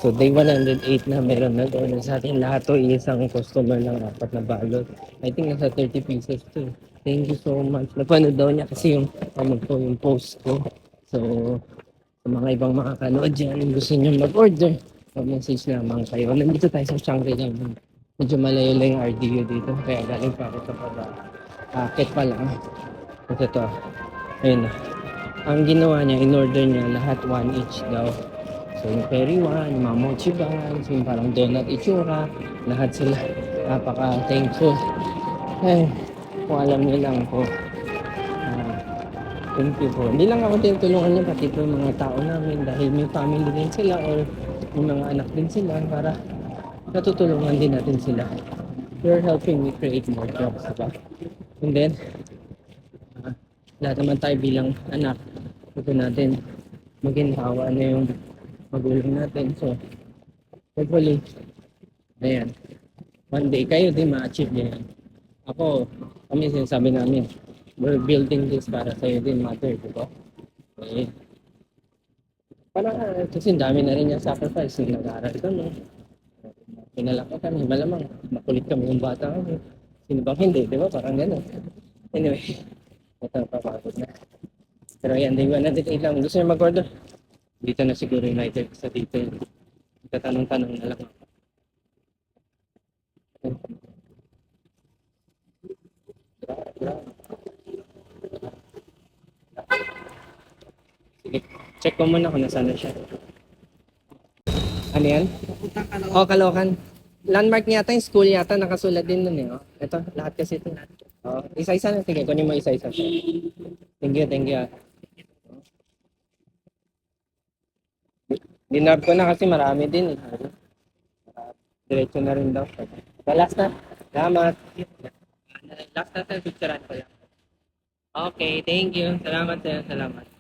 So day 108 na meron nag-order sa atin. Lahat to isang customer ng apat na balot. I think nasa 30 pieces to. Thank you so much. Napanood daw niya kasi yung ano ko, yung post ko. So sa mga ibang makakanood dyan, yung gusto nyo mag-order, mag-message naman kayo. Nandito tayo sa Shangri-La. Medyo malayo lang yung RDU dito. Kaya galing pa ako sa baba. Akit pa lang. Ito to. Ayun na. Ang ginawa niya, in-order niya lahat 1 each daw. So yung Perry 1, yung mga mochi buns, yung parang donut itsura, lahat sila napaka-thankful. Eh, kung alam niyo lang po, thank you po. Hindi lang ako tinutulungan niya, pati po yung mga tao namin dahil may family din sila or may mga anak din sila para natutulungan din natin sila. You're helping me create more jobs, diba? And then, lahat naman tayo bilang anak, gusto natin maginhawa na yung magulang natin. So, hopefully, ayan, one day kayo din ma-achieve niya yan. Ako, kami sinasabi namin, we're building this para sa'yo din, mother, di ba? Okay. Parang, kasi dami na rin yung sacrifice nung nag-aaral kami. Pinalaki kami, malamang makulit kami yung bata kami. Sino bang hindi, di ba? Parang gano'n. Anyway, ito, papagod na. Pero yan, di ba natin lang. Gusto niyo mag-order? Dito na siguro United sa dito. Tatanong-tanong na lang. Sige, check ko muna kung nasaan na siya. Ano yan? Oh, Caloocan. Landmark yata yung school yata, nakasulat din dun eh. Oh. Ito, lahat kasi ito. Oh, isa-isa na. Sige, kunin mo isa-isa. Thank you, thank you. Dinab ko na kasi marami din eh. Diretso na rin daw. So, last na. Salamat. Last na tayo, picturean ko lang. Okay, thank you. Salamat sir, salamat.